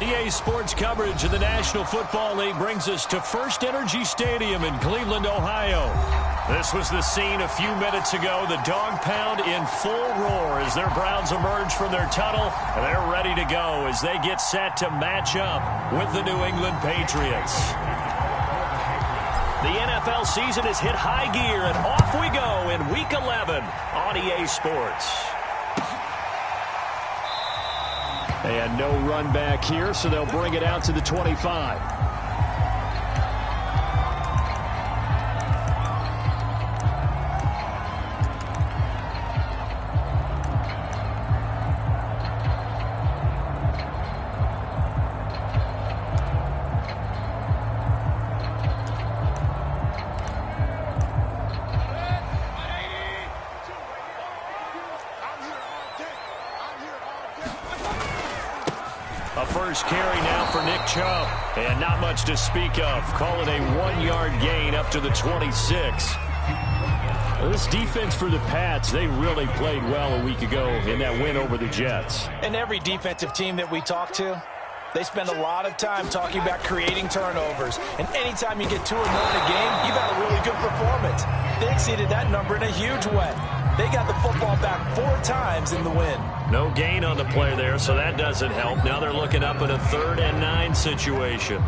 EA Sports coverage of the National Football League brings us to First Energy Stadium in Cleveland, Ohio. This was the scene a few minutes ago. The dog pound in full roar as their Browns emerge from their tunnel. And they're ready to go as they get set to match up with the New England Patriots. The NFL season has hit high gear, and off we go in Week 11 on EA Sports. And no run back here, so they'll bring it out to the 25. First carry now for Nick Chubb. And not much to speak of. Call it a 1-yard gain up to the 26. This defense for the Pats, they really played well a week ago in that win over the Jets. And every defensive team that we talk to, they spend a lot of time talking about creating turnovers. And anytime you get 2 or more in a game, you've had a really good performance. They exceeded that number in a huge way. They got the football back 4 times in the win. No gain on the play there, so that doesn't help. Now they're looking up at a 3rd and 9 situation.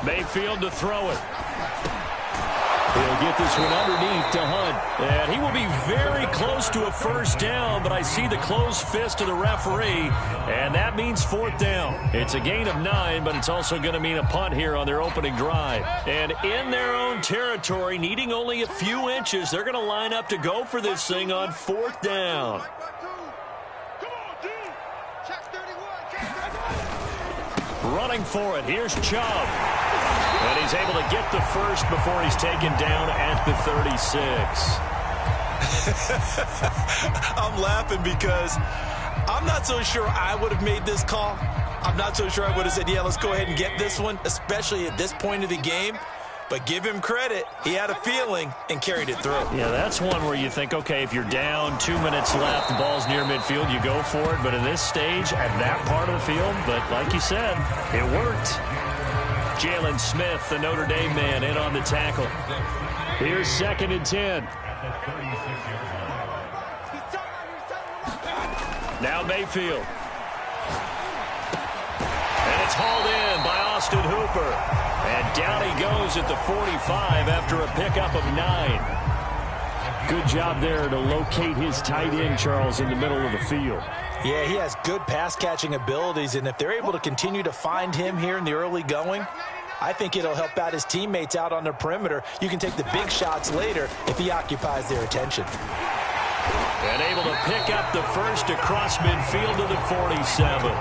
Mayfield to throw it. He'll get this one underneath to Hunt. And he will be very close to a first down, but I see the closed fist of the referee, and that means 4th down. It's a gain of 9, but it's also going to mean a punt here on their opening drive. And in their own territory, needing only a few inches, they're going to line up to go for this thing on 4th down. Running for it. Here's Chubb. And he's able to get the first before he's taken down at the 36. I'm laughing because I'm not so sure I would have made this call. I'm not so sure I would have said, yeah, let's go ahead and get this one, especially at this point of the game. But give him credit. He had a feeling and carried it through. Yeah, that's one where you think, okay, if you're down, 2 minutes left, the ball's near midfield, you go for it. But in this stage, at that part of the field, but like you said, it worked. Jalen Smith, the Notre Dame man, in on the tackle. Here's 2nd and 10. Now Mayfield. And it's hauled in by Austin Hooper. And down he goes at the 45 after a pickup of 9. Good job there to locate his tight end, Charles, in the middle of the field. Yeah, he has good pass-catching abilities, and if they're able to continue to find him here in the early going, I think it'll help out his teammates out on the perimeter. You can take the big shots later if he occupies their attention. And able to pick up the first across midfield to the 47.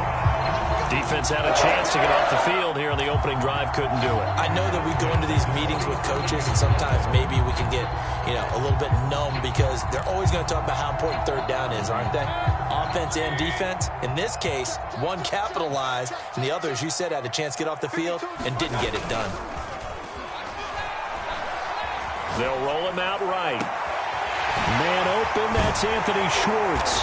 Defense had a chance to get off the field here on the opening drive, couldn't do it. I know that we go into these meetings with coaches, and sometimes maybe we can get, a little bit numb because they're always going to talk about how important 3rd down is, aren't they? Offense and defense. In this case, one capitalized, and the other, as you said, had a chance to get off the field and didn't get it done. They'll roll him out right. Man open, that's Anthony Schwartz.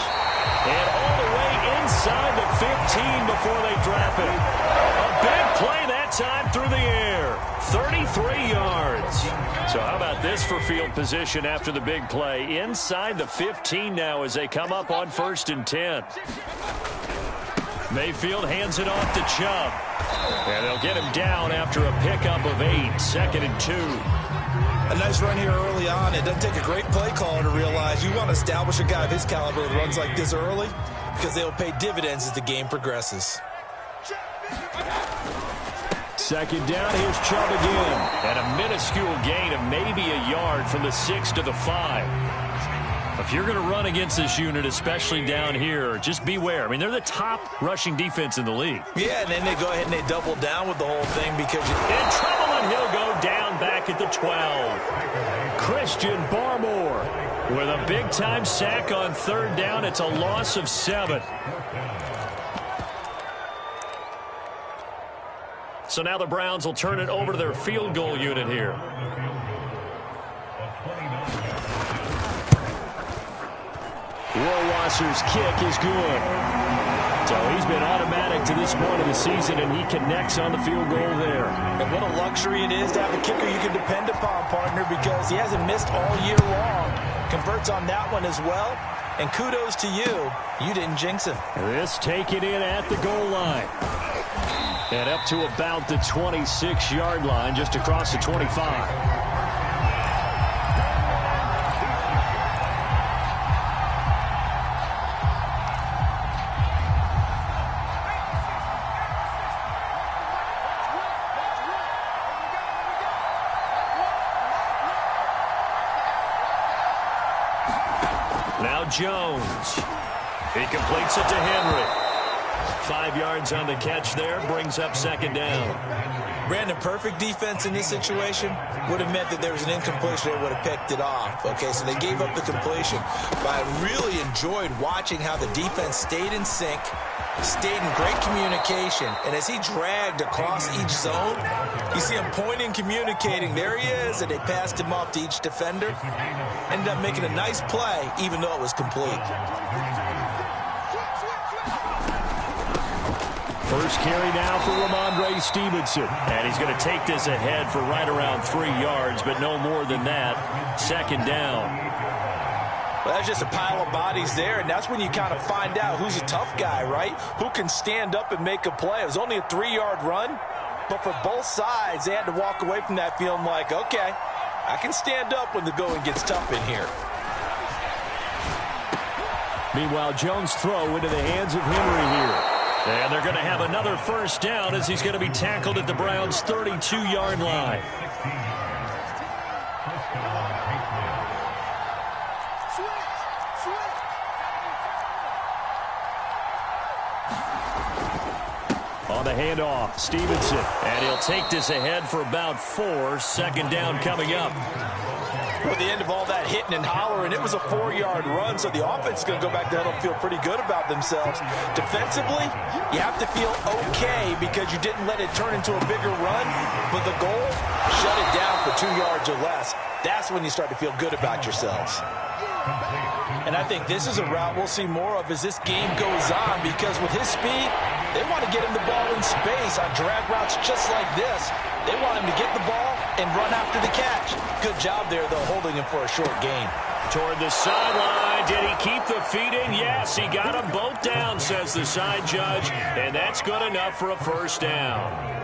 And all the way inside the 15 before they drop it. A big play that time through the air. 33 yards. So how about this for field position after the big play? Inside the 15 now as they come up on 1st and 10. Mayfield hands it off to Chubb. And they'll get him down after a pickup of 8. 2nd and 2. A nice run here early on. It doesn't take a great play caller to realize you want to establish a guy of his caliber that runs like this early because they'll pay dividends as the game progresses. 2nd down, here's Chubb again. And a minuscule gain of maybe a yard from the 6 to the 5. If you're going to run against this unit, especially down here, just beware. I mean, they're the top rushing defense in the league. Yeah, and then they go ahead and they double down with the whole thing because you're in trouble, and he'll go down back at the 12. Christian Barmore with a big-time sack on 3rd down. It's a loss of 7. So now the Browns will turn it over to their field goal unit here. Rohrwasser's kick is good. So he's been automatic to this point of the season, and he connects on the field goal there. And what a luxury it is to have a kicker you can depend upon, partner, because he hasn't missed all year long. Converts on that one as well. And kudos to you. You didn't jinx him. This taken in at the goal line. And up to about the 26-yard line, just across the 25. Now Jones. He completes it to Henry. 5 yards on the catch there, brings up second down. Brandon, perfect defense in this situation would have meant that there was an incompletion. They would have picked it off. Okay, so they gave up the completion. But I really enjoyed watching how the defense stayed in sync, stayed in great communication, and as he dragged across each zone, you see him pointing, communicating. There he is, and they passed him off to each defender. Ended up making a nice play, even though it was complete. First carry now for Ramondre Stevenson. And he's going to take this ahead for right around 3 yards, but no more than that. Second down. Well, that's just a pile of bodies there, and that's when you kind of find out who's a tough guy, right? Who can stand up and make a play. It was only a 3-yard run, but for both sides, they had to walk away from that feeling like, okay, I can stand up when the going gets tough in here. Meanwhile, Jones' throw into the hands of Henry here. And they're going to have another first down as he's going to be tackled at the Browns' 32-yard line. On the handoff, Stevenson. And he'll take this ahead for about 4. Second down coming up. At the end of all that hitting and hollering, it was a 4-yard run, so the offense is going to go back there and feel pretty good about themselves. Defensively, you have to feel okay because you didn't let it turn into a bigger run, but the goal, shut it down for 2 yards or less. That's when you start to feel good about yourselves. And I think this is a route we'll see more of as this game goes on, because with his speed, they want to get him the ball in space on drag routes just like this. They want him to get the ball and run after the catch. Good job there, though, holding him for a short gain. Toward the sideline. Did he keep the feet in? Yes, he got them both down, says the side judge. And that's good enough for a first down.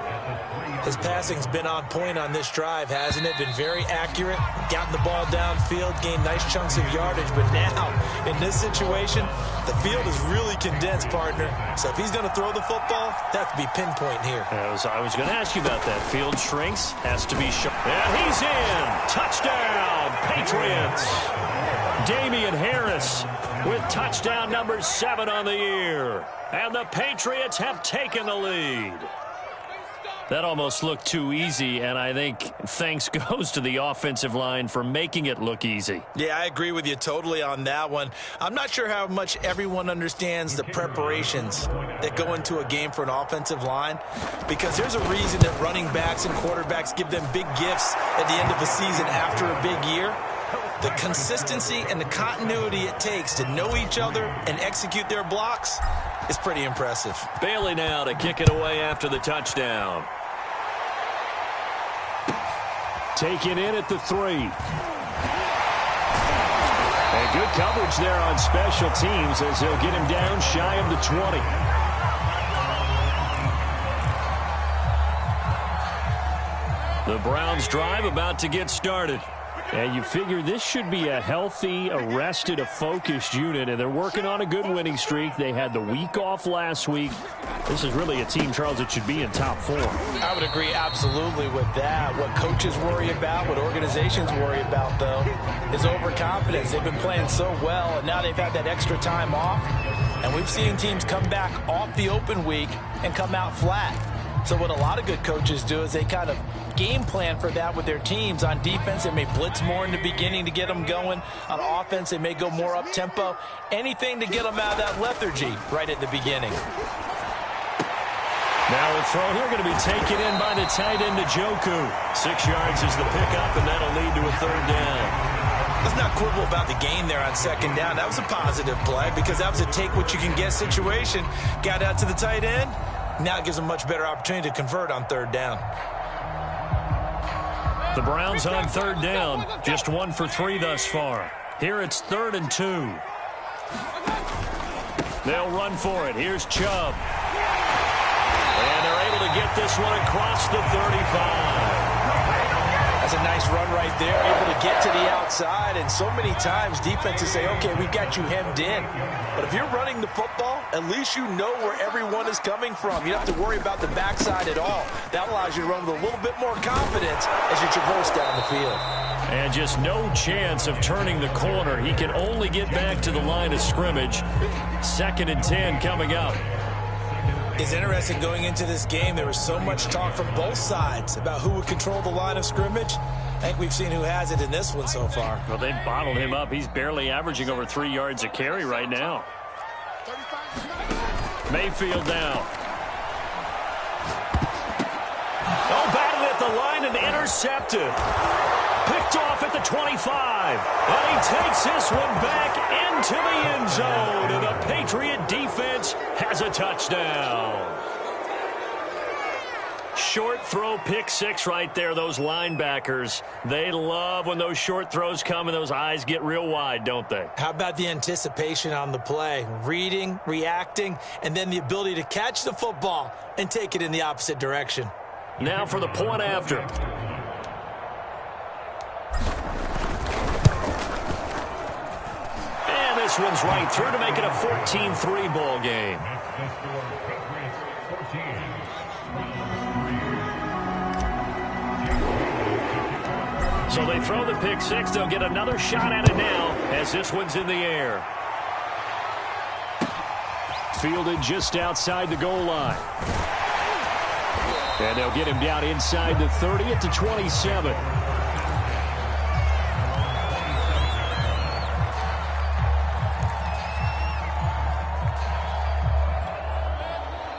His passing's been on point on this drive, hasn't it? Been very accurate, gotten the ball downfield, gained nice chunks of yardage. But now, in this situation, the field is really condensed, partner. So if he's going to throw the football, that has to be pinpoint here. I was going to ask you about that. Field shrinks, has to be sharp. And he's in. Touchdown, Patriots. Damian Harris with touchdown number 7 on the year. And the Patriots have taken the lead. That almost looked too easy, and I think thanks goes to the offensive line for making it look easy. Yeah, I agree with you totally on that one. I'm not sure how much everyone understands the preparations that go into a game for an offensive line, because there's a reason that running backs and quarterbacks give them big gifts at the end of the season after a big year. The consistency and the continuity it takes to know each other and execute their blocks is pretty impressive. Bailey now to kick it away after the touchdown. Taken in at the 3. And good coverage there on special teams as he'll get him down shy of the 20. The Browns drive about to get started. And you figure this should be a healthy, arrested, a focused unit, and they're working on a good winning streak. They had the week off last week. This is really a team, Charles, that should be in top form. I would agree absolutely with that. What coaches worry about, what organizations worry about, though, is overconfidence. They've been playing so well, and now they've had that extra time off. And we've seen teams come back off the open week and come out flat. So what a lot of good coaches do is they kind of game plan for that with their teams. On defense, they may blitz more in the beginning to get them going. On offense, they may go more up-tempo. Anything to get them out of that lethargy right at the beginning. Now a throw here going to be taken in by the tight end to Gotw. 6 yards is the pickup, and that'll lead to a 3rd down. Let's not quibble about the gain there on 2nd down. That was a positive play because that was a take-what-you-can-get situation. Got out to the tight end. Now it gives them a much better opportunity to convert on 3rd down. The Browns on 3rd down. Just 1 for 3 thus far. Here it's 3rd and 2. They'll run for it. Here's Chubb. And they're able to get this one across the 35. That's a nice run right there, able to get to the outside. And so many times defenses say, okay, we've got you hemmed in. But if you're running the football, at least you know where everyone is coming from. You don't have to worry about the backside at all. That allows you to run with a little bit more confidence as you traverse down the field. And just no chance of turning the corner. He can only get back to the line of scrimmage. 2nd and 10 coming up. It's interesting going into this game. There was so much talk from both sides about who would control the line of scrimmage. I think we've seen who has it in this one so far. Well, they bottled him up. He's barely averaging over 3 yards a carry right now. Mayfield down. Oh, batted at the line and intercepted. Picked off at the 25. And he takes this one back into the end zone. And the Patriot defense has a touchdown. Short throw, pick 6 right there. Those linebackers, they love when those short throws come and those eyes get real wide, don't they? How about the anticipation on the play? Reading, reacting, and then the ability to catch the football and take it in the opposite direction. Now for the point after. And this one's right through to make it a 14-3 ball game. So they throw the pick 6. They'll get another shot at it now as this one's in the air. Fielded just outside the goal line. And they'll get him down inside the 30 at the 27.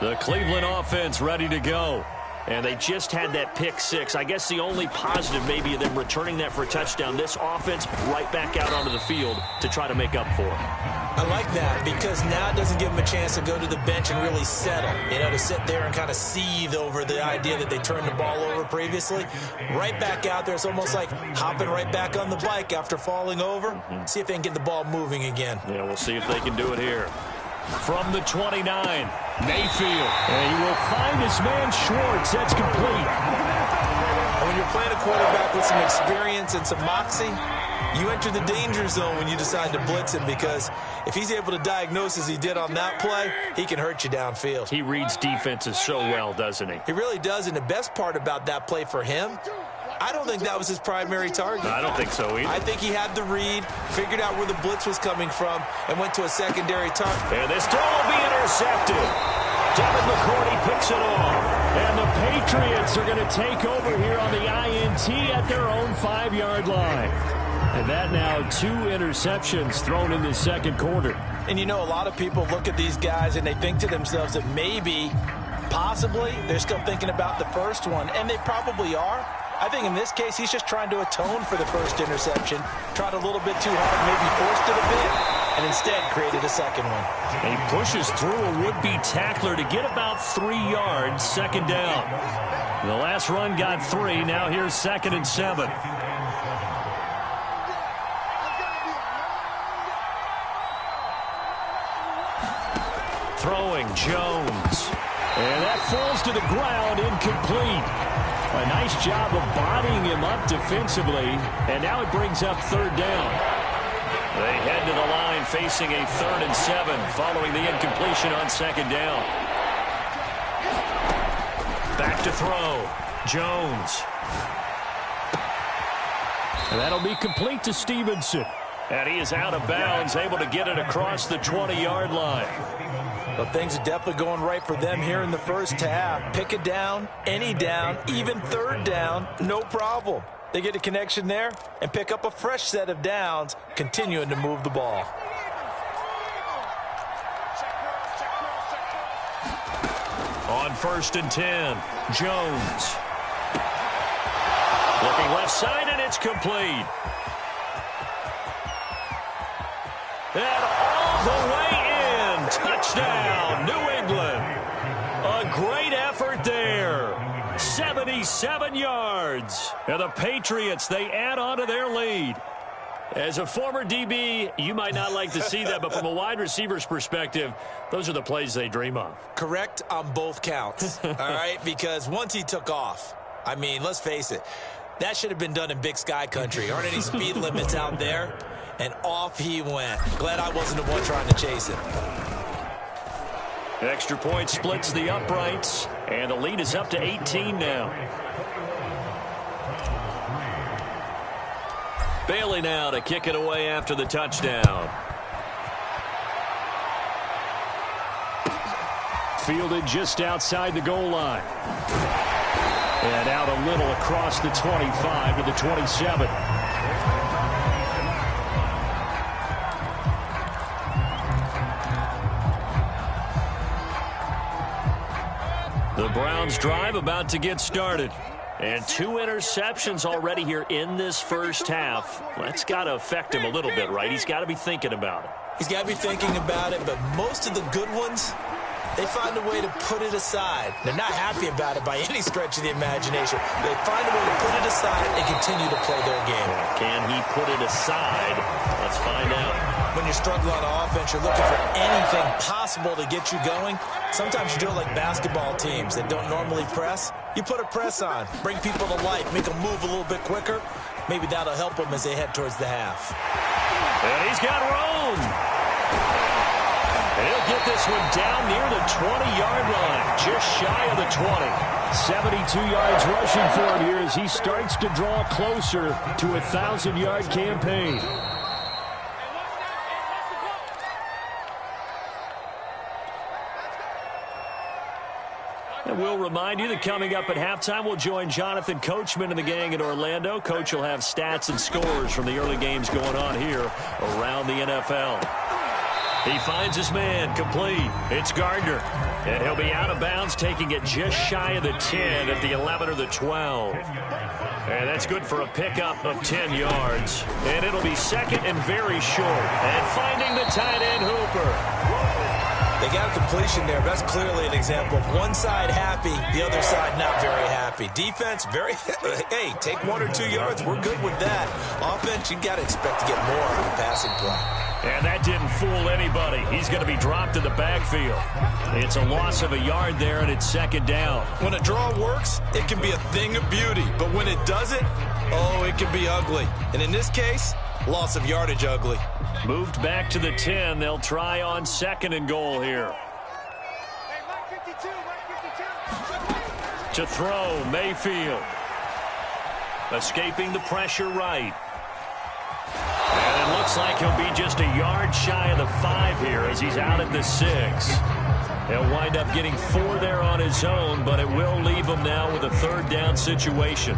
The Cleveland offense ready to go. And they just had that pick 6. I guess the only positive maybe of them returning that for a touchdown. This offense right back out onto the field to try to make up for it. I like that because now it doesn't give them a chance to go to the bench and really settle. You know, to sit there and kind of seethe over the idea that they turned the ball over previously. Right back out there. It's almost like hopping right back on the bike after falling over. See if they can get the ball moving again. Yeah, we'll see if they can do it here. From the 29, Mayfield. And he will find his man Schwartz. That's complete. When you're playing a quarterback with some experience and some moxie, you enter the danger zone when you decide to blitz him, because if he's able to diagnose as he did on that play, he can hurt you downfield. He reads defenses so well, doesn't he? He really does, and the best part about that play for him, I don't think that was his primary target. I don't think so either. I think he had the read, figured out where the blitz was coming from, and went to a secondary target. And this throw will be intercepted. Devin McCourty picks it off. And the Patriots are going to take over here on the INT at their own 5-yard line. And that now 2 interceptions thrown in the second quarter. And you know, a lot of people look at these guys and they think to themselves that maybe, possibly, they're still thinking about the first one. And they probably are. I think in this case, he's just trying to atone for the first interception. Tried a little bit too hard, maybe forced it a bit, and instead created a second one. And he pushes through a would-be tackler to get about 3 yards, second down. The last run got 3. Now here's 2nd and 7. Throwing Jones. And that falls to the ground, incomplete. A nice job of bodying him up defensively. And now it brings up 3rd down. They head to the line facing a 3rd and 7 following the incompletion on 2nd down. Back to throw. Jones. And that'll be complete to Stevenson. And he is out of bounds, able to get it across the 20-yard line. Well, things are definitely going right for them here in the first half. Pick it down, any down, even 3rd down, no problem. They get a connection there and pick up a fresh set of downs, continuing to move the ball. On 1st and 10, Jones. Looking left side, and it's complete. And all the way in. Touchdown, New England. A great effort there. 77 yards. And the Patriots, they add on to their lead. As a former DB, you might not like to see that, but from a wide receiver's perspective, those are the plays they dream of. Correct on both counts, all right? Because once he took off, I mean, let's face it, that should have been done in Big Sky country. Aren't any speed limits out there? And off he went. Glad I wasn't the one trying to chase it. Extra point splits the uprights, and the lead is up to 18 now. Bailey now to kick it away after the touchdown. Fielded just outside the goal line. And out a little across the 25 to the 27. The Browns drive about to get started. And 2 interceptions already here in this first half. That's got to affect him a little bit, right? He's got to be thinking about it. He's got to be thinking about it, but most of the good ones, they find a way to put it aside. They're not happy about it by any stretch of the imagination. They find a way to put it aside and continue to play their game. Can he put it aside? Let's find out. When you're struggling on offense, you're looking for anything possible to get you going. Sometimes you do it like basketball teams that don't normally press. You put a press on, bring people to life, make them move a little bit quicker. Maybe that'll help them as they head towards the half. And he's got room. And he'll get this one down near the 20-yard line, just shy of the 20. 72 yards rushing for him here as he starts to draw closer to a 1,000-yard campaign. And we'll remind you that coming up at halftime, we'll join Jonathan Coachman and the gang in Orlando. Coach will have stats and scores from the early games going on here around the NFL. He finds his man complete. It's Gardner. And he'll be out of bounds, taking it just shy of the 10 at the 11 or the 12. And that's good for a pickup of 10 yards. And it'll be second and very short. And finding the tight end Hooper. They got a completion there. That's clearly an example of one side happy, the other side not very happy. Defense, very, hey, take 1 or 2 yards. We're good with that. Offense, you got to expect to get more out of the passing play. And that didn't fool anybody. He's going to be dropped in the backfield. It's a loss of a yard there, and it's second down. When a draw works, it can be a thing of beauty. But when it doesn't, oh, it can be ugly. And in this case, loss of yardage ugly. Moved back to the 10. They'll try on second and goal here. To throw, Mayfield. Escaping the pressure right. And it looks like he'll be just a yard shy of the 5 here as he's out at the 6. He'll wind up getting 4 there on his own, but it will leave him now with a third down situation.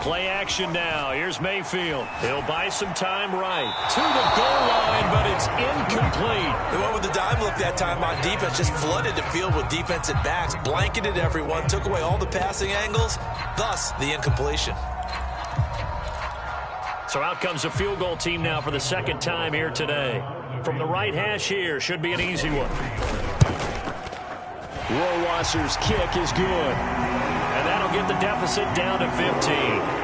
Play action now. Here's Mayfield. He'll buy some time right. To the goal line, but it's incomplete. They went with the dime look that time on defense. Just flooded the field with defensive backs. Blanketed everyone. Took away all the passing angles. Thus, the incompletion. So out comes a field goal team now for the second time here today. From the right hash here. Should be an easy one. Rohrwasser's kick is good. And that'll get the deficit down to 15.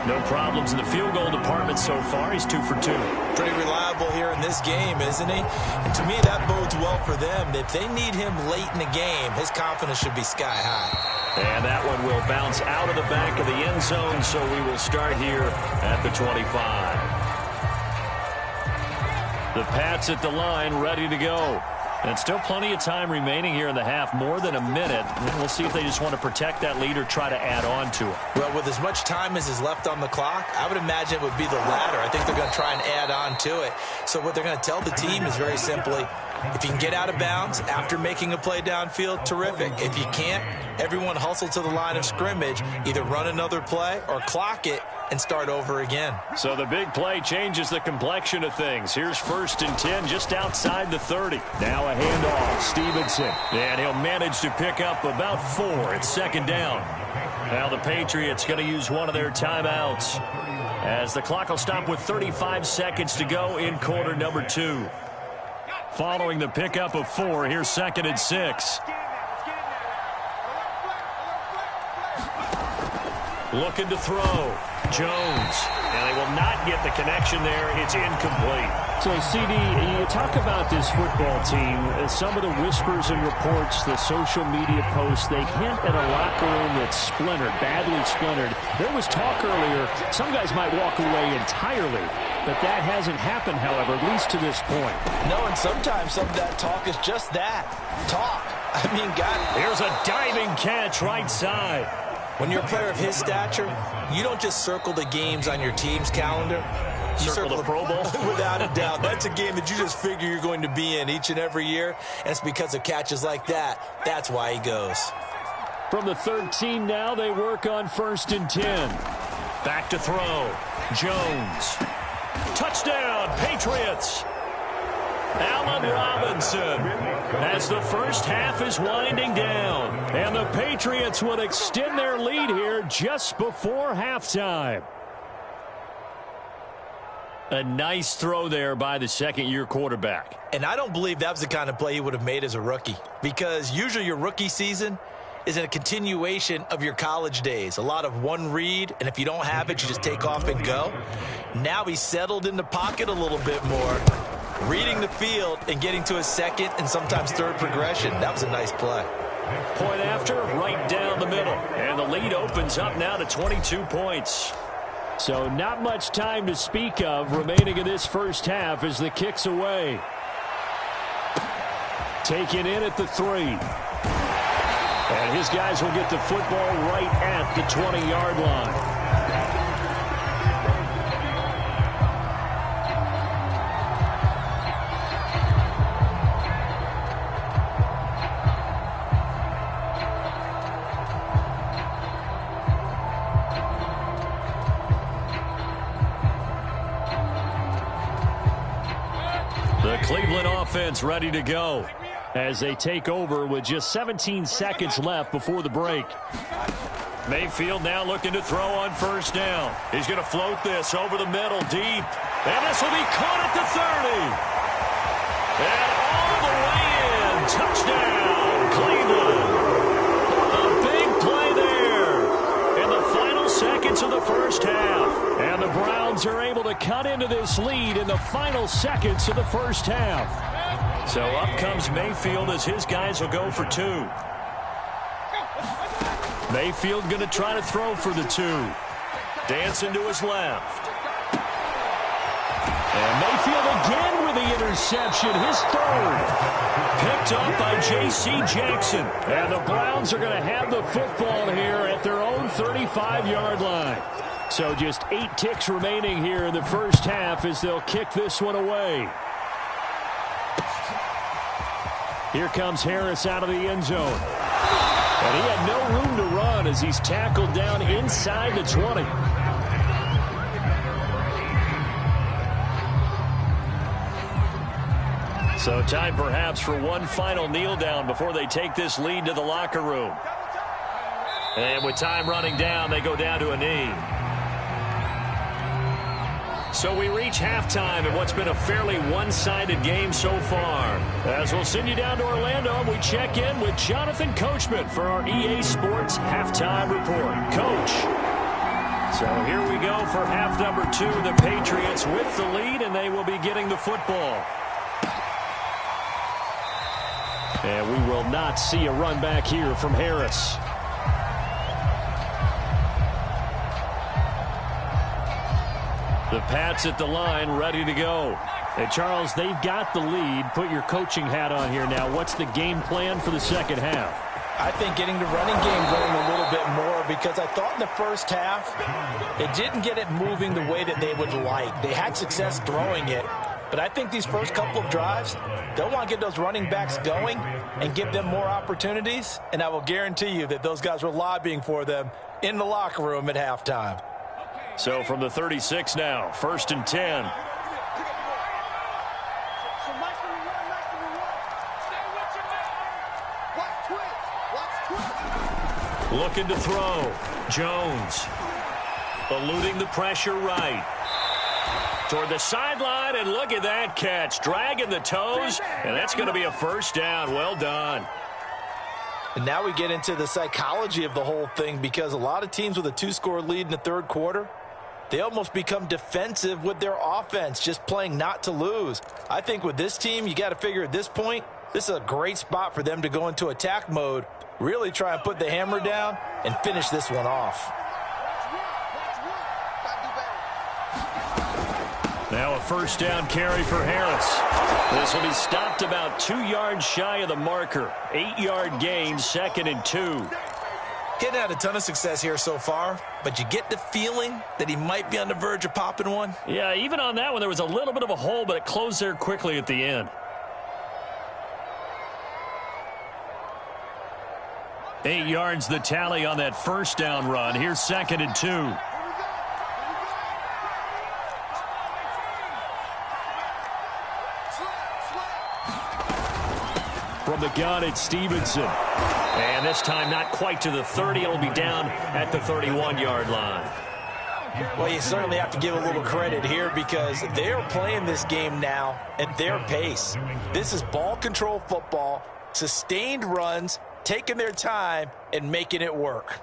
No problems in the field goal department so far. He's 2 for 2. Pretty reliable here in this game, isn't he? And to me, that bodes well for them. If they need him late in the game, his confidence should be sky high. And that one will bounce out of the back of the end zone, so we will start here at the 25. The Pats at the line, ready to go. And still plenty of time remaining here in the half, more than a minute. And we'll see if they just want to protect that lead or try to add on to it. Well, with as much time as is left on the clock, I would imagine it would be the latter. I think they're going to try and add on to it. So what they're going to tell the team is very simply, if you can get out of bounds after making a play downfield, terrific. If you can't, everyone hustle to the line of scrimmage, either run another play or clock it and start over again. So the big play changes the complexion of things. Here's 1st and 10 just outside the 30. Now a handoff, Stevenson. And he'll manage to pick up about 4. It's 2nd down. Now the Patriots going to use one of their timeouts as the clock will stop with 35 seconds to go in quarter number 2. Following the pickup of 4, here's 2nd and 6. Looking to throw. Jones. And they will not get the connection there. It's incomplete. So, CD, you talk about this football team. Some of the whispers and reports, the social media posts, they hint at a locker room that's splintered, badly splintered. There was talk earlier, some guys might walk away entirely. But that hasn't happened, however, at least to this point. No, and sometimes some of that talk is just that, talk. I mean, God. Here's a diving catch right side. When you're a player of his stature, you don't just circle the games on your team's calendar. You circle the Pro Bowl? Without a doubt. That's a game that you just figure you're going to be in each and every year. And it's because of catches like that. That's why he goes. From the 13 now, they work on 1st and 10. Back to throw. Jones. Touchdown, Patriots. Allen Robinson, as the first half is winding down. And the Patriots would extend their lead here just before halftime. A nice throw there by the second-year quarterback. And I don't believe that was the kind of play he would have made as a rookie, because usually your rookie season is a continuation of your college days. A lot of one read, and if you don't have it, you just take off and go. Now he's settled in the pocket a little bit more, reading the field and getting to his second and sometimes third progression. That was a nice play. Point after, right down the middle. And the lead opens up now to 22 points. So not much time to speak of remaining in this first half as the kick's away. Taken in at the 3. And his guys will get the football right at the 20-yard line. The Cleveland offense ready to go as they take over with just 17 seconds left before the break. Mayfield now looking to throw on 1st down. He's going to float this over the middle deep. And this will be caught at the 30. And all the way in. Touchdown, Cleveland. A big play there in the final seconds of the first half. And the Browns are able to cut into this lead in the final seconds of the first half. So up comes Mayfield as his guys will go for 2. Mayfield going to try to throw for the 2. Dancing to his left. And Mayfield again with the interception, his 3rd. Picked up by J.C. Jackson. And the Browns are going to have the football here at their own 35-yard line. So just 8 ticks remaining here in the first half as they'll kick this one away. Here comes Harris out of the end zone. And he had no room to run as he's tackled down inside the 20. So time perhaps for one final kneel down before they take this lead to the locker room. And with time running down, they go down to a knee. So we reach halftime in what's been a fairly one-sided game so far. As we'll send you down to Orlando, we check in with Jonathan Coachman for our EA Sports Halftime Report. Coach. So here we go for half number 2. The Patriots with the lead, and they will be getting the football. And we will not see a run back here from Harris. The Pats at the line, ready to go. And Charles, they've got the lead. Put your coaching hat on here now. What's the game plan for the second half? I think getting the running game going a little bit more, because I thought in the first half it didn't get it moving the way that they would like. They had success throwing it, but I think these first couple of drives, they'll want to get those running backs going and give them more opportunities, and I will guarantee you that those guys were lobbying for them in the locker room at halftime. So from the 36 now, 1st and 10. Looking to throw. Jones. Eluding the pressure right. Toward the sideline, and look at that catch. Dragging the toes, and that's going to be a first down. Well done. And now we get into the psychology of the whole thing, because a lot of teams with a 2-score lead in the third quarter, they almost become defensive with their offense, just playing not to lose. I think with this team, you got to figure at this point, this is a great spot for them to go into attack mode, really try and put the hammer down and finish this one off. Now a first down carry for Harris. This will be stopped about 2 yards shy of the marker. 8-yard gain, 2nd and 2. He hadn't had a ton of success here so far, but you get the feeling that he might be on the verge of popping one. Yeah, even on that one, there was a little bit of a hole, but it closed there quickly at the end. 8 yards the tally on that first down run. Here's 2nd and 2. From the gun, it's Stevenson. And this time not quite to the 30. It'll be down at the 31-yard line. Well, you certainly have to give a little credit here, because they're playing this game now at their pace. This is ball control football, sustained runs, taking their time and making it work.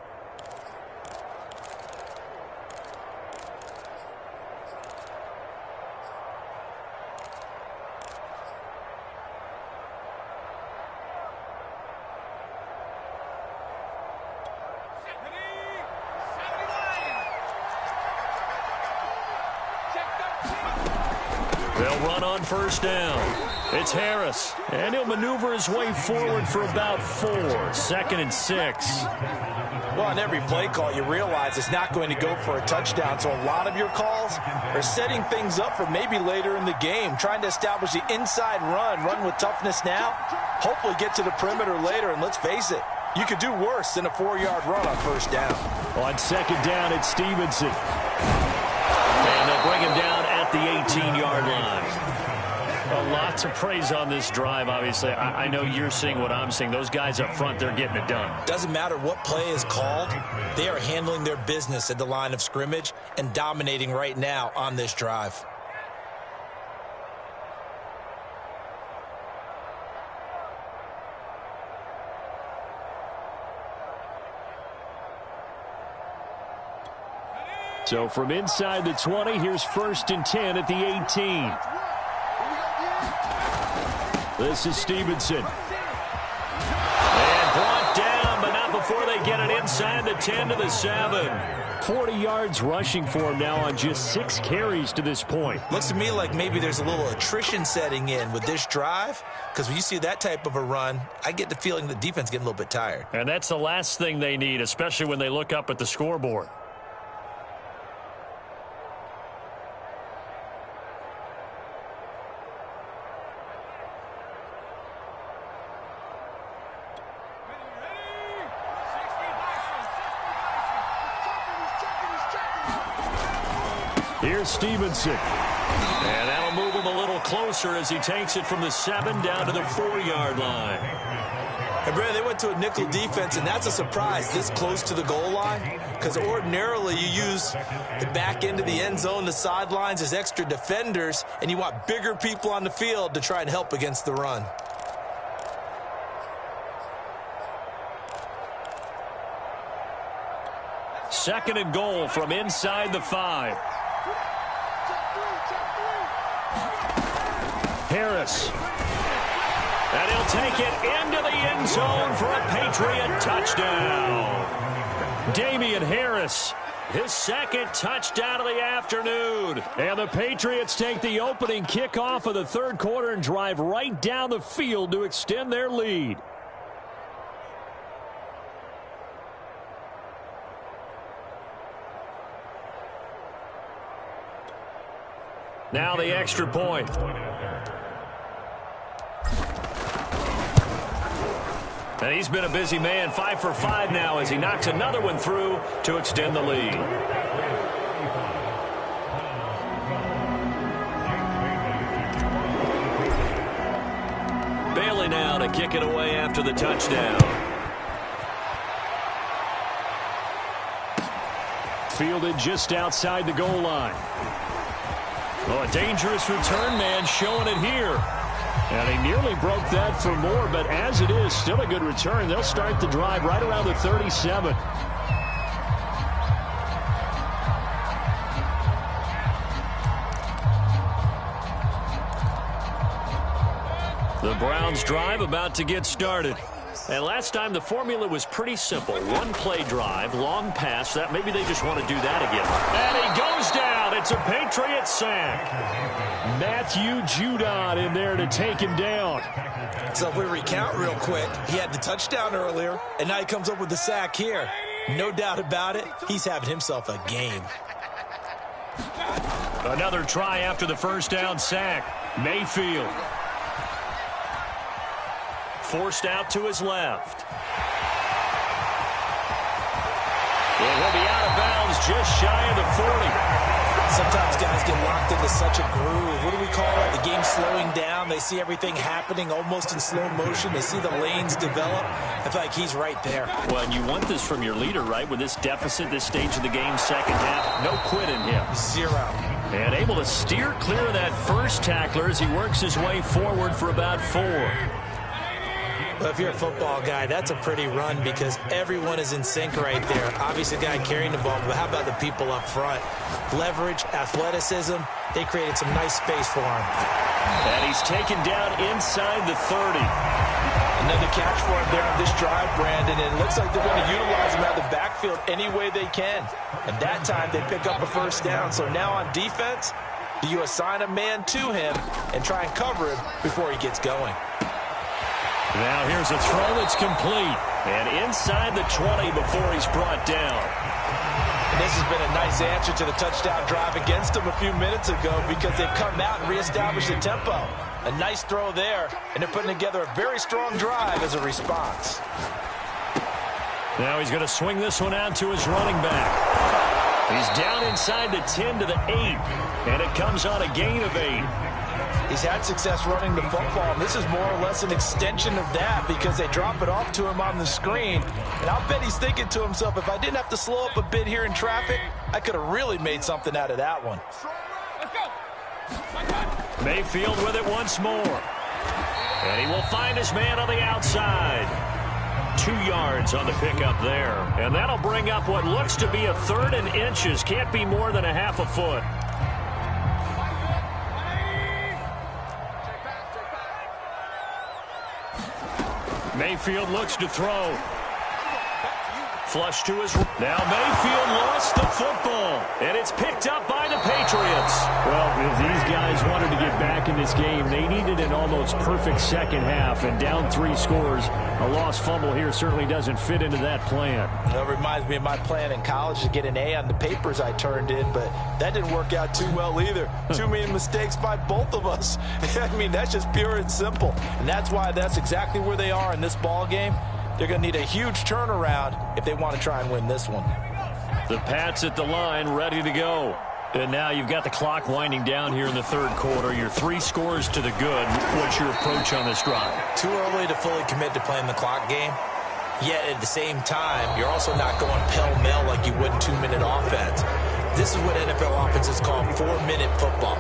They'll run on first down. It's Harris, and he'll maneuver his way forward for about 4. 2nd and 6. Well, on every play call, you realize it's not going to go for a touchdown, so a lot of your calls are setting things up for maybe later in the game, trying to establish the inside run with toughness now, hopefully get to the perimeter later, and let's face it, you could do worse than a 4-yard run on first down. On 2nd down, it's Stevenson. And they'll bring him down at the 18-yard line. Lots of praise on this drive, obviously. I know you're seeing what I'm seeing. Those guys up front, they're getting it done. Doesn't matter what play is called. They are handling their business at the line of scrimmage and dominating right now on this drive. So from inside the 20, here's 1st and 10 at the 18. This is Stevenson. And brought down, but not before they get it inside the 10 to the 7. 40 yards rushing for him now on just 6 carries to this point. Looks to me like maybe there's a little attrition setting in with this drive, because when you see that type of a run, I get the feeling the defense getting a little bit tired. And that's the last thing they need, especially when they look up at the scoreboard. Here's Stevenson. And that'll move him a little closer as he takes it from the 7 down to the 4-yard line. And Brad, they went to a nickel defense, and that's a surprise this close to the goal line, because ordinarily you use the back end of the end zone, the sidelines as extra defenders, and you want bigger people on the field to try and help against the run. Second and goal from inside the 5. Harris. And he'll take it into the end zone for a Patriot touchdown. Damian Harris His second touchdown of the afternoon. And the Patriots take the opening kickoff of the third quarter and drive right down the field to extend their lead. Now the extra point. And he's been a busy man, 5 for 5 now as he knocks another one through to extend the lead. Bailey now to kick it away after the touchdown. Fielded just outside the goal line. Oh, a dangerous return man showing it here. And he nearly broke that for more, but as it is, still a good return. They'll start the drive right around the 37. The Browns drive about to get started. And last time the formula was pretty simple. One play drive, long pass. That maybe they just want to do that again. And he goes down. It's a Patriot sack. Matthew Judon in there to take him down. So if we recount real quick, he had the touchdown earlier, and now he comes up with the sack here. No doubt about it, he's having himself a game. Another try after the first down sack. Mayfield. Forced out to his left. Well, he'll be out of bounds just shy of the 40. Sometimes guys get locked into such a groove. What do we call it? The game slowing down. They see everything happening almost in slow motion. They see the lanes develop. I feel like he's right there. Well, and you want this from your leader, right? With this deficit, this stage of the game, second half, no quit in him. 0. And able to steer clear of that first tackler as he works his way forward for about 4. Well, if you're a football guy, that's a pretty run because everyone is in sync right there. Obviously, the guy carrying the ball, but how about the people up front? Leverage, athleticism, they created some nice space for him. And he's taken down inside the 30. Another catch for him there on this drive, Brandon, and it looks like they're going to utilize him out of the backfield any way they can. And that time, they pick up a first down. So now on defense, do you assign a man to him and try and cover him before he gets going? Now here's a throw that's complete. And inside the 20 before he's brought down. And this has been a nice answer to the touchdown drive against them a few minutes ago because they've come out and reestablished the tempo. A nice throw there, and they're putting together a very strong drive as a response. Now he's going to swing this one out to his running back. He's down inside the 10 to the 8, and it comes on a gain of 8. He's had success running the football, and this is more or less an extension of that because they drop it off to him on the screen. And I'll bet he's thinking to himself, if I didn't have to slow up a bit here in traffic, I could have really made something out of that one. Mayfield with it once more. And he will find his man on the outside. 2 yards on the pickup there. And that'll bring up what looks to be a 3rd and inches. Can't be more than a half a foot. Mayfield looks to throw. Flush to his... Now Mayfield lost the football. And it's picked up by the Patriots. Well, if these guys wanted to get back in this game, they needed an almost perfect second half. And down 3 scores, a lost fumble here certainly doesn't fit into that plan. That reminds me of my plan in college to get an A on the papers I turned in, but that didn't work out too well either. Too many mistakes by both of us. I mean, that's just pure and simple. And that's why that's exactly where they are in this ball game. They're going to need a huge turnaround if they want to try and win this one. The Pats at the line, ready to go. And now you've got the clock winding down here in the third quarter. You're 3 scores to the good. What's your approach on this drive? Too early to fully commit to playing the clock game. Yet at the same time, you're also not going pell-mell like you would in 2-minute offense. This is what NFL offenses call 4-minute football.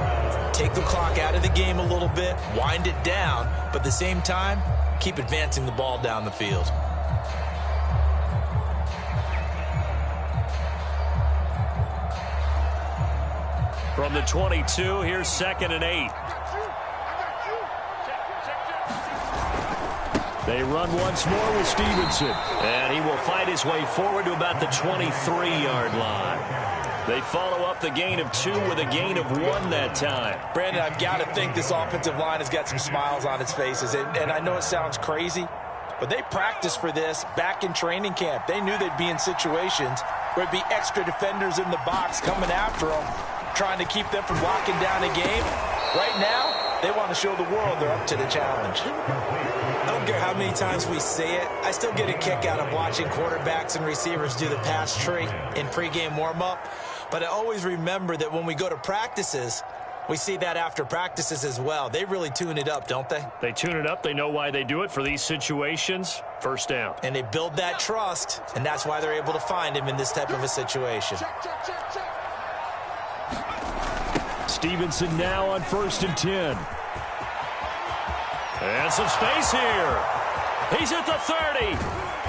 Take the clock out of the game a little bit, wind it down, but at the same time, keep advancing the ball down the field. From the 22, here's 2nd and 8. They run once more with Stevenson. And he will fight his way forward to about the 23-yard line. They follow up the gain of 2 with a gain of 1 that time. Brandon, I've got to think this offensive line has got some smiles on its faces. And I know it sounds crazy, but they practiced for this back in training camp. They knew they'd be in situations where it'd be extra defenders in the box coming after them, trying to keep them from locking down a game. Right now, they want to show the world they're up to the challenge. I don't care how many times we say it, I still get a kick out of watching quarterbacks and receivers do the pass tree in pregame warm-up. But I always remember that when we go to practices, we see that after practices as well. They really tune it up, don't they? They tune it up. They know why they do it for these situations. First down. And they build that trust, and that's why they're able to find him in this type of a situation. Stevenson now on 1st and 10. And some space here. He's at the 30.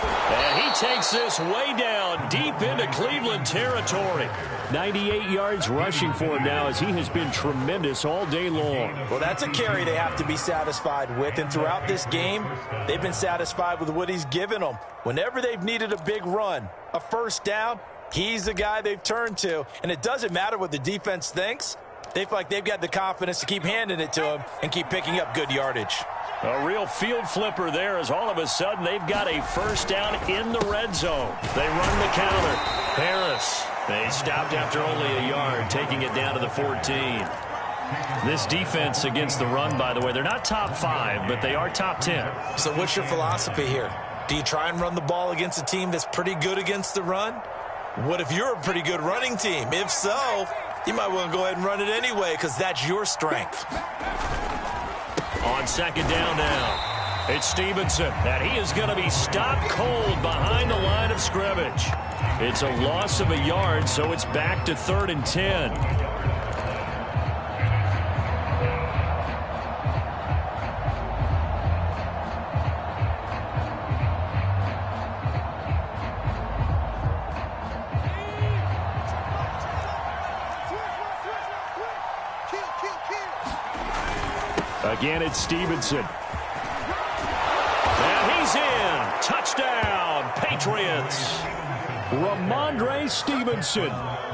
And he takes this way down deep into Cleveland territory. 98 yards rushing for him now as he has been tremendous all day long. Well, that's a carry they have to be satisfied with. And throughout this game, they've been satisfied with what he's given them. Whenever they've needed a big run, a first down, he's the guy they've turned to. And it doesn't matter what the defense thinks. They feel like they've got the confidence to keep handing it to him and keep picking up good yardage. A real field flipper there as all of a sudden they've got a first down in the red zone. They run the counter. Harris. They stopped after only a yard, taking it down to the 14. This defense against the run, by the way, they're not top 5, but they are top 10. So what's your philosophy here? Do you try and run the ball against a team that's pretty good against the run? What if you're a pretty good running team? If so, you might want to go ahead and run it anyway because that's your strength. On 2nd down now, it's Stevenson, and he is going to be stopped cold behind the line of scrimmage. It's a loss of a yard, so it's back to 3rd and 10. Again, it's Stevenson. And he's in. Touchdown, Patriots. Ramondre Stevenson,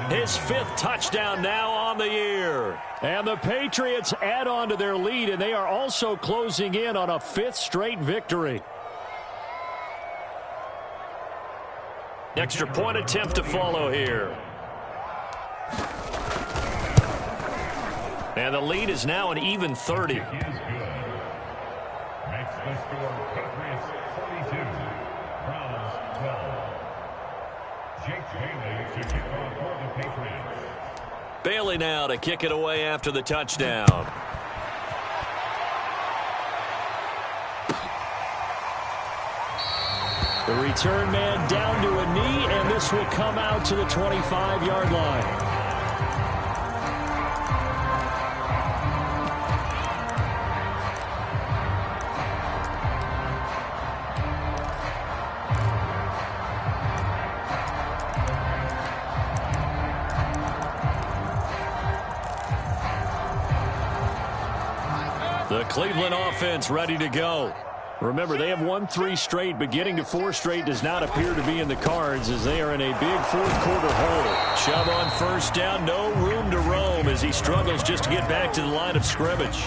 his 5th touchdown now on the year. And the Patriots add on to their lead, and they are also closing in on a 5th straight victory. Extra point attempt to follow here. And the lead is now an even 30. Makes the score Patriots 42, Browns 12. Jake Bailey to kick off for the Patriots. Bailey now to kick it away after the touchdown. The return man down to a knee, and this will come out to the 25-yard line. The Cleveland offense ready to go. Remember, they have won 3 straight, but getting to 4 straight does not appear to be in the cards as they are in a big 4th quarter hole. Chubb on 1st down, no room to roam as he struggles just to get back to the line of scrimmage.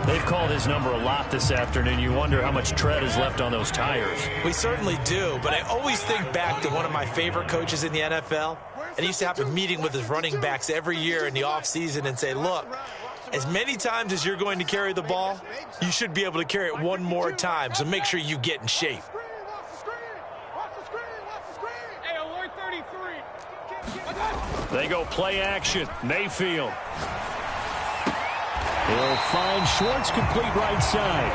They've called his number a lot this afternoon. You wonder how much tread is left on those tires. We certainly do, but I always think back to one of my favorite coaches in the NFL, and he used to have a meeting with his running backs every year in the offseason and say, look, as many times as you're going to carry the ball, you should be able to carry it one more time, so make sure you get in shape. They go play action. Mayfield. He'll find Schwartz complete right side.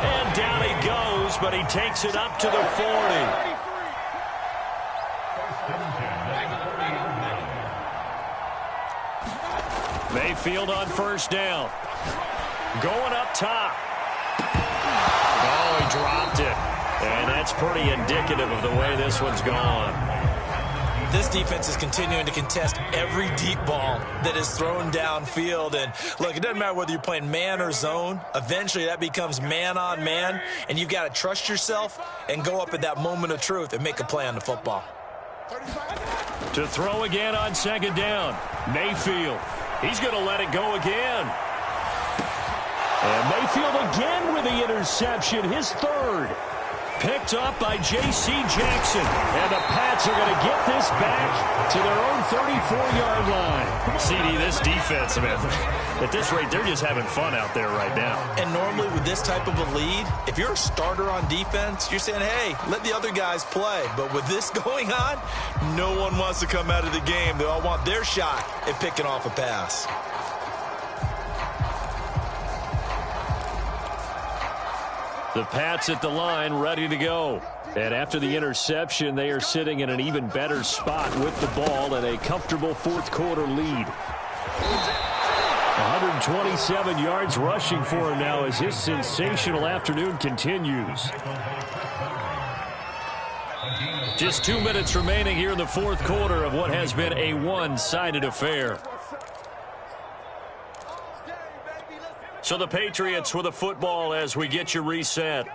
And down he goes, but he takes it up to the 40. Mayfield on 1st down. Going up top. Oh, he dropped it. And that's pretty indicative of the way this one's gone. This defense is continuing to contest every deep ball that is thrown downfield. And, look, it doesn't matter whether you're playing man or zone. Eventually, that becomes man on man. And you've got to trust yourself and go up at that moment of truth and make a play on the football. To throw again on second down. Mayfield. He's going to let it go again. And Mayfield again with the interception, his third. Picked up by J.C. Jackson. And the Pats are going to get this back to their own 34-yard line. CD, this defense, man, at this rate, they're just having fun out there right now. And normally with this type of a lead, if you're a starter on defense, you're saying, hey, let the other guys play. But with this going on, no one wants to come out of the game. They all want their shot at picking off a pass. The Pats at the line, ready to go. And after the interception, they are sitting in an even better spot with the ball and a comfortable fourth quarter lead. 127 yards rushing for him now as his sensational afternoon continues. Just 2 minutes remaining here in the fourth quarter of what has been a one-sided affair. So the Patriots with the football as we get you reset.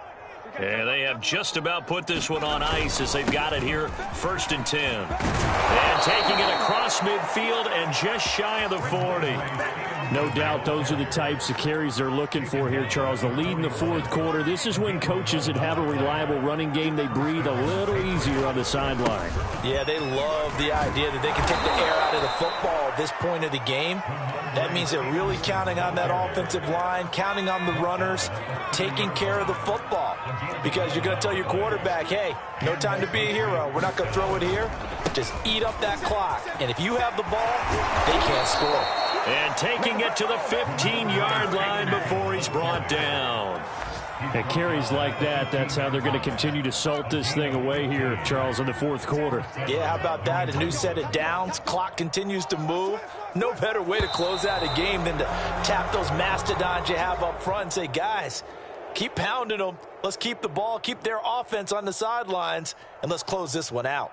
And they have just about put this one on ice as they've got it here, 1st and 10. And taking it across midfield and just shy of the 40. No doubt those are the types of carries they're looking for here, Charles. The lead in the fourth quarter. This is when coaches that have a reliable running game, they breathe a little easier on the sideline. Yeah, they love the idea that they can take the air out of the football at this point of the game. That means they're really counting on that offensive line, counting on the runners, taking care of the football. Because you're going to tell your quarterback, hey, no time to be a hero. We're not going to throw it here. Just eat up that clock. And if you have the ball, they can't score. And taking it to the 15-yard line before he's brought down. At carries like that, that's how they're going to continue to salt this thing away here, Charles, in the fourth quarter. Yeah, how about that? A new set of downs. Clock continues to move. No better way to close out a game than to tap those mastodons you have up front and say, guys, keep pounding them. Let's keep the ball, keep their offense on the sidelines, and let's close this one out.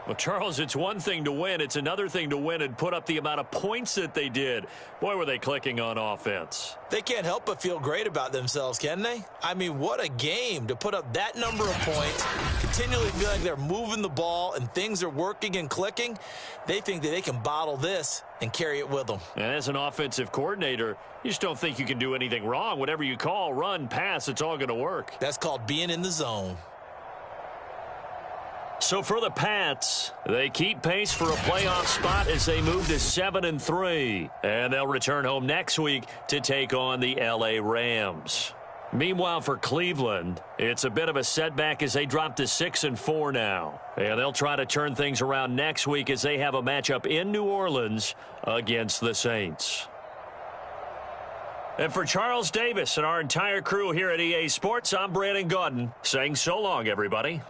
Well, Charles, it's one thing to win. It's another thing to win and put up the amount of points that they did. Boy, were they clicking on offense. They can't help but feel great about themselves, can they? I mean, what a game to put up that number of points, continually feel like they're moving the ball and things are working and clicking. They think that they can bottle this and carry it with them. And as an offensive coordinator, you just don't think you can do anything wrong. Whatever you call, run, pass, it's all going to work. That's called being in the zone. So for the Pats, they keep pace for a playoff spot as they move to 7-3. And they'll return home next week to take on the L.A. Rams. Meanwhile, for Cleveland, it's a bit of a setback as they drop to 6-4 now. And they'll try to turn things around next week as they have a matchup in New Orleans against the Saints. And for Charles Davis and our entire crew here at EA Sports, I'm Brandon Gotw saying so long, everybody.